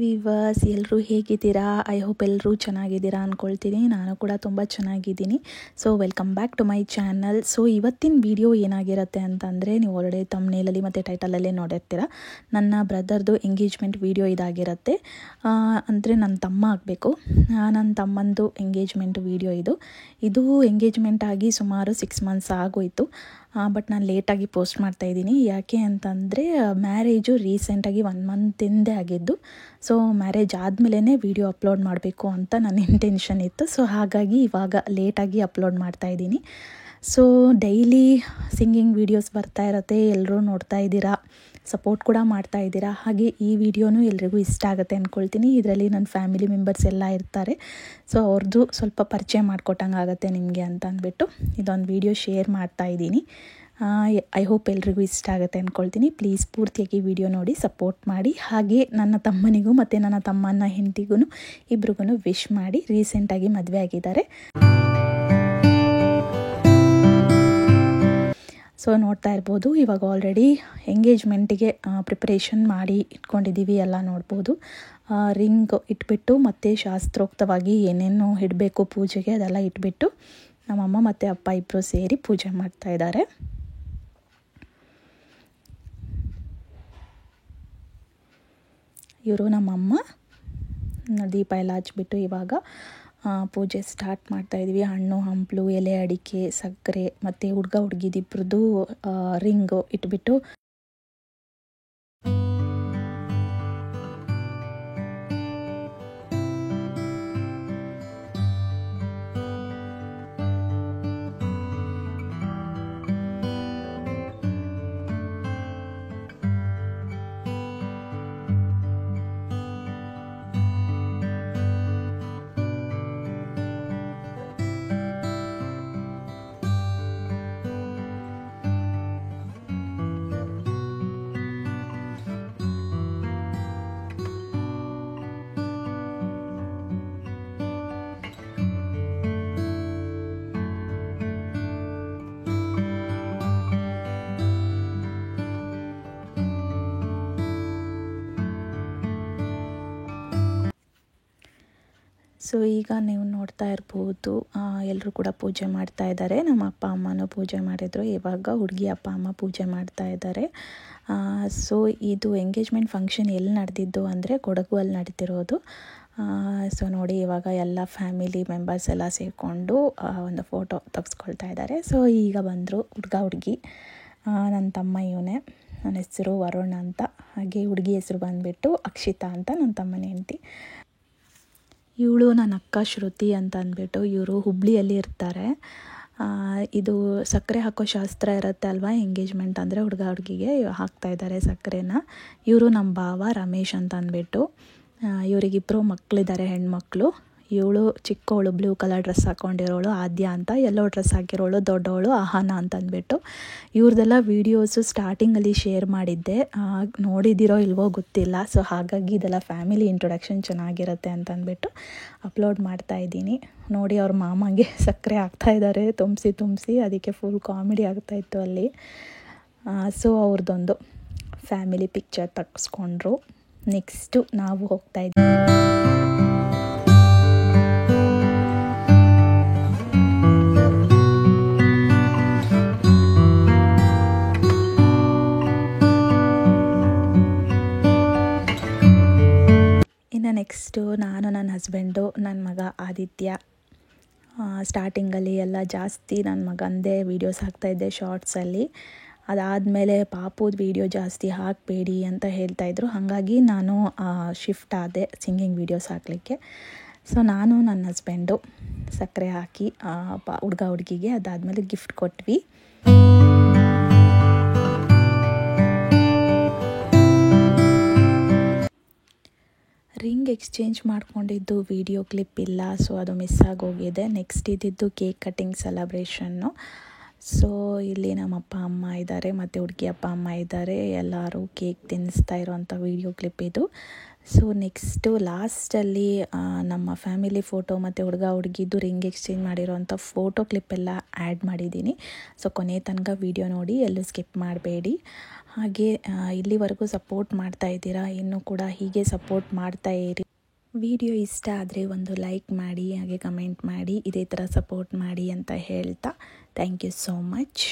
Viewers, ಎಲ್ಲರೂ ಹೇಗಿದ್ದೀರಾ? I hope ಎಲ್ಲರೂ ಚೆನ್ನಾಗಿದ್ದೀರಾ ಅಂದ್ಕೊಳ್ತೀನಿ. ನಾನು ಕೂಡ ತುಂಬ ಚೆನ್ನಾಗಿದ್ದೀನಿ. So welcome back to my channel. So ಇವತ್ತಿನ ವಿಡಿಯೋ ಏನಾಗಿರುತ್ತೆ ಅಂತಂದರೆ, ನೀವು ಆಲ್ರೆಡಿ ತಮ್ನೇಲಲ್ಲಿ ಮತ್ತು ಟೈಟಲಲ್ಲೇ ನೋಡಿರ್ತೀರ. ನನ್ನ ಬ್ರದರ್ದು ಎಂಗೇಜ್ಮೆಂಟ್ ವಿಡಿಯೋ ಇದಾಗಿರುತ್ತೆ. ಅಂದರೆ ನನ್ನ ತಮ್ಮ ಆಗಬೇಕು. ನನ್ನ ತಮ್ಮಂದು ಎಂಗೇಜ್ಮೆಂಟ್ ವಿಡಿಯೋ ಇದು ಎಂಗೇಜ್ಮೆಂಟ್ ಆಗಿ ಸುಮಾರು 6 ಮಂತ್ಸ್ ಆಗೋಯಿತು. ಬಟ್ ನಾನು ಲೇಟಾಗಿ ಪೋಸ್ಟ್ ಮಾಡ್ತಾಯಿದ್ದೀನಿ. ಯಾಕೆ ಅಂತಂದರೆ ಮ್ಯಾರೇಜು ರೀಸೆಂಟಾಗಿ 1 ಮಂತ್ ಹಿಂದೆ ಆಗಿದ್ದು. ಸೊ ಮ್ಯಾರೇಜ್ ಆದಮೇಲೆ ವಿಡಿಯೋ ಅಪ್ಲೋಡ್ ಮಾಡಬೇಕು ಅಂತ ನನ್ನ ಇಂಟೆನ್ಷನ್ ಇತ್ತು. ಸೊ ಹಾಗಾಗಿ ಇವಾಗ ಲೇಟಾಗಿ ಅಪ್ಲೋಡ್ ಮಾಡ್ತಾಯಿದ್ದೀನಿ. ಸೊ ಡೈಲಿ ಸಿಂಗಿಂಗ್ ವೀಡಿಯೋಸ್ ಬರ್ತಾ ಇರುತ್ತೆ, ಎಲ್ಲರೂ ನೋಡ್ತಾ ಇದ್ದೀರಾ, ಸಪೋರ್ಟ್ ಕೂಡ ಮಾಡ್ತಾ ಇದ್ದೀರಾ. ಹಾಗೆ ಈ ವಿಡಿಯೋನೂ ಎಲ್ರಿಗೂ ಇಷ್ಟ ಆಗುತ್ತೆ ಅಂದ್ಕೊಳ್ತೀನಿ. ಇದರಲ್ಲಿ ನನ್ನ ಫ್ಯಾಮಿಲಿ ಮೆಂಬರ್ಸ್ ಎಲ್ಲ ಇರ್ತಾರೆ. ಸೊ ಅವ್ರದ್ದು ಸ್ವಲ್ಪ ಪರಿಚಯ ಮಾಡಿಕೊಟ್ಟಂಗೆ ಆಗುತ್ತೆ ನಿಮಗೆ ಅಂತ ಅಂದ್ಬಿಟ್ಟು ಇದೊಂದು ವಿಡಿಯೋ ಶೇರ್ ಮಾಡ್ತಾ ಇದ್ದೀನಿ. ಐ ಹೋಪ್ ಎಲ್ರಿಗೂ ಇಷ್ಟ ಆಗುತ್ತೆ ಅಂದ್ಕೊಳ್ತೀನಿ. ಪ್ಲೀಸ್ ಪೂರ್ತಿಯಾಗಿ ವಿಡಿಯೋ ನೋಡಿ ಸಪೋರ್ಟ್ ಮಾಡಿ. ಹಾಗೆ ನನ್ನ ತಮ್ಮನಿಗೂ ಮತ್ತು ನನ್ನ ತಮ್ಮನ ಹೆಂಡತಿಗೂ ಇಬ್ರಿಗೂ ವಿಶ್ ಮಾಡಿ. ರೀಸೆಂಟಾಗಿ ಮದುವೆ ಆಗಿದ್ದಾರೆ. ಸೊ ನೋಡ್ತಾ ಇರ್ಬೋದು, ಇವಾಗ ಆಲ್ರೆಡಿ ಎಂಗೇಜ್ಮೆಂಟಿಗೆ ಪ್ರಿಪ್ರೇಷನ್ ಮಾಡಿ ಇಟ್ಕೊಂಡಿದ್ದೀವಿ. ಎಲ್ಲ ನೋಡ್ಬೋದು. ರಿಂಗ್ ಇಟ್ಬಿಟ್ಟು ಮತ್ತು ಶಾಸ್ತ್ರೋಕ್ತವಾಗಿ ಏನೇನು ಇಡಬೇಕು ಪೂಜೆಗೆ ಅದೆಲ್ಲ ಇಟ್ಬಿಟ್ಟು ನಮ್ಮಮ್ಮ ಮತ್ತು ಅಪ್ಪ ಇಬ್ಬರು ಸೇರಿ ಪೂಜೆ ಮಾಡ್ತಾ ಇದ್ದಾರೆ. ಇವರು ನಮ್ಮಮ್ಮ. ದೀಪ ಎಲ್ಲ ಹಚ್ಬಿಟ್ಟು ಇವಾಗ ಪೂಜೆ ಸ್ಟಾರ್ಟ್ ಮಾಡ್ತಾಯಿದ್ವಿ. ಹಣ್ಣು ಹಂಪಲು, ಎಲೆ ಅಡಿಕೆ, ಸಕ್ಕರೆ ಮತ್ತು ಹುಡುಗ ಹುಡುಗಿದಿಬ್ರದ್ದು ರಿಂಗು ಇಟ್ಬಿಟ್ಟು ಸೊ ಈಗ ನೀವು ನೋಡ್ತಾ ಇರ್ಬೋದು, ಎಲ್ಲರೂ ಕೂಡ ಪೂಜೆ ಮಾಡ್ತಾ ಇದ್ದಾರೆ. ನಮ್ಮ ಅಪ್ಪ ಅಮ್ಮನೂ ಪೂಜೆ ಮಾಡಿದರು. ಇವಾಗ ಹುಡುಗಿ ಅಪ್ಪ ಅಮ್ಮ ಪೂಜೆ ಮಾಡ್ತಾ ಇದ್ದಾರೆ. ಸೊ ಇದು ಎಂಗೇಜ್ಮೆಂಟ್ ಫಂಕ್ಷನ್ ಎಲ್ಲಿ ನಡೆದಿದ್ದು ಅಂದರೆ ಕೊಡಗು ಅಲ್ಲಿ ನಡೀತಿರೋದು. ಸೊ ನೋಡಿ, ಇವಾಗ ಎಲ್ಲ ಫ್ಯಾಮಿಲಿ ಮೆಂಬರ್ಸ್ ಎಲ್ಲ ಸೇರಿಕೊಂಡು ಒಂದು ಫೋಟೋ ತೆಗೆಸ್ಕೊಳ್ತಾ ಇದ್ದಾರೆ. ಸೊ ಈಗ ಬಂದರು ಹುಡುಗ ಹುಡುಗಿ. ನನ್ನ ತಮ್ಮ ಇವನೇ. ನನ್ನ ಹೆಸರು ವರುಣ್ ಅಂತ. ಹಾಗೆ ಹುಡುಗಿ ಹೆಸರು ಬಂದುಬಿಟ್ಟು ಅಕ್ಷಿತಾ ಅಂತ, ನನ್ನ ತಮ್ಮನ ಹೆಂಡತಿ. ಇವಳು ನನ್ನ ಅಕ್ಕ ಶ್ರುತಿ ಅಂತ ಅಂದ್ಬಿಟ್ಟು. ಇವರು ಹುಬ್ಳಿಯಲ್ಲಿ ಇರ್ತಾರೆ. ಇದು ಸಕ್ಕರೆ ಹಾಕೋ ಶಾಸ್ತ್ರ ಇರುತ್ತೆ ಅಲ್ವಾ, ಎಂಗೇಜ್ಮೆಂಟ್ ಅಂದರೆ ಹುಡುಗ ಹುಡುಗಿಗೆ ಹಾಕ್ತಾಯಿದ್ದಾರೆ ಸಕ್ಕರೆನ. ಇವರು ನಮ್ಮ ಭಾವ ರಮೇಶ್ ಅಂತ ಅಂದ್ಬಿಟ್ಟು. ಇವರಿಗಿಬ್ಬರು ಮಕ್ಕಳಿದ್ದಾರೆ, ಹೆಣ್ಮಕ್ಳು. ಇವಳು ಚಿಕ್ಕವಳು ಬ್ಲೂ ಕಲರ್ ಡ್ರೆಸ್ ಹಾಕ್ಕೊಂಡಿರೋಳು ಆದ್ಯ ಅಂತ, ಎಲ್ಲೋ ಡ್ರೆಸ್ ಹಾಕಿರೋಳು ದೊಡ್ಡವಳು ಆಹಾನ ಅಂತ ಅಂದ್ಬಿಟ್ಟು. ಇವ್ರದ್ದೆಲ್ಲ ವೀಡಿಯೋಸು ಸ್ಟಾರ್ಟಿಂಗಲ್ಲಿ ಶೇರ್ ಮಾಡಿದ್ದೆ, ನೋಡಿದಿರೋ ಇಲ್ವೋ ಗೊತ್ತಿಲ್ಲ. ಸೊ ಹಾಗಾಗಿ ಇದೆಲ್ಲ ಫ್ಯಾಮಿಲಿ ಇಂಟ್ರೊಡಕ್ಷನ್ ಚೆನ್ನಾಗಿರುತ್ತೆ ಅಂತ ಅಂದ್ಬಿಟ್ಟು ಅಪ್ಲೋಡ್ ಮಾಡ್ತಾ ಇದ್ದೀನಿ. ನೋಡಿ, ಅವ್ರ ಮಾಮಗೆ ಸಕ್ಕರೆ ಹಾಕ್ತಾಯಿದ್ದಾರೆ ತುಂಬಿಸಿ. ಅದಕ್ಕೆ ಫುಲ್ ಕಾಮಿಡಿ ಆಗ್ತಾಯಿತ್ತು ಅಲ್ಲಿ. ಸೊ ಅವ್ರದ್ದೊಂದು ಫ್ಯಾಮಿಲಿ ಪಿಕ್ಚರ್ ತೆಗೆಸ್ಕೊಂಡ್ರು. ನೆಕ್ಸ್ಟು ನಾವು ಹೋಗ್ತಾಯಿದ್ದೀವಿ. ನೆಕ್ಸ್ಟು ನಾನು, ನನ್ನ ಹಸ್ಬೆಂಡು, ನನ್ನ ಮಗ ಆದಿತ್ಯ. ಸ್ಟಾರ್ಟಿಂಗಲ್ಲಿ ಎಲ್ಲ ಜಾಸ್ತಿ ನನ್ನ ಮಗಂದೇ ವೀಡಿಯೋಸ್ ಹಾಕ್ತಾಯಿದ್ದೆ ಶಾರ್ಟ್ಸಲ್ಲಿ. ಅದಾದಮೇಲೆ ಪಾಪುದ ವೀಡಿಯೋ ಜಾಸ್ತಿ ಹಾಕಬೇಡಿ ಅಂತ ಹೇಳ್ತಾಯಿದ್ರು. ಹಾಗಾಗಿ ನಾನು ಶಿಫ್ಟ್ ಆದೆ ಸಿಂಗಿಂಗ್ ವೀಡಿಯೋಸ್ ಹಾಕಲಿಕ್ಕೆ. ಸೊ ನಾನು ನನ್ನ ಹಸ್ಬೆಂಡು ಸಕ್ಕರೆ ಹಾಕಿ ಹುಡುಗ ಹುಡುಗಿಗೆ ಅದಾದಮೇಲೆ ಗಿಫ್ಟ್ ಕೊಟ್ವಿ. ರಿಂಗ್ ಎಕ್ಸ್ಚೇಂಜ್ ಮಾಡ್ಕೊಂಡಿದ್ದು ವಿಡಿಯೋ ಕ್ಲಿಪ್ ಇಲ್ಲ. ಸೊ ಅದು ಮಿಸ್ ಆಗೋಗಿದೆ. ನೆಕ್ಸ್ಟ್ ಇದ್ದಿದ್ದು ಕೇಕ್ ಕಟ್ಟಿಂಗ್ ಸೆಲೆಬ್ರೇಷನ್ನು. ಸೊ ಇಲ್ಲಿ ನಮ್ಮ ಅಪ್ಪ ಅಮ್ಮ ಇದ್ದಾರೆ ಮತ್ತು ಹುಡುಗಿ ಅಪ್ಪ ಅಮ್ಮ ಇದ್ದಾರೆ. ಎಲ್ಲರೂ ಕೇಕ್ ತಿನ್ನಿಸ್ತಾ ಇರೋವಂಥ ವಿಡಿಯೋ ಕ್ಲಿಪ್ ಇದು. ಸೊ ನೆಕ್ಸ್ಟು ಲಾಸ್ಟಲ್ಲಿ ನಮ್ಮ ಫ್ಯಾಮಿಲಿ ಫೋಟೋ ಮತ್ತು ಹುಡುಗ ಹುಡುಗಿದ್ದು ರಿಂಗ್ ಎಕ್ಸ್ಚೇಂಜ್ ಮಾಡಿರೋವಂಥ ಫೋಟೋ ಕ್ಲಿಪ್ಪೆಲ್ಲ ಆ್ಯಡ್ ಮಾಡಿದ್ದೀನಿ. ಸೊ ಕೊನೆ ತನಕ ವಿಡಿಯೋ ನೋಡಿ ಎಲ್ಲೂ ಸ್ಕಿಪ್ ಮಾಡಬೇಡಿ. ಹಾಗೆ ಇಲ್ಲಿವರೆಗೂ ಸಪೋರ್ಟ್ ಮಾಡ್ತಾ ಇದ್ದೀರಾ, ಇನ್ನೂ ಕೂಡ ಹೀಗೆ ಸಪೋರ್ಟ್ ಮಾಡ್ತಾ ಇರಿ. ವಿಡಿಯೋ ಇಷ್ಟ ಆದರೆ ಒಂದು ಲೈಕ್ ಮಾಡಿ, ಹಾಗೆ ಕಮೆಂಟ್ ಮಾಡಿ, ಇದೇ ಥರ ಸಪೋರ್ಟ್ ಮಾಡಿ ಅಂತ ಹೇಳ್ತಾ ಥ್ಯಾಂಕ್ ಯು ಸೋ ಮಚ್.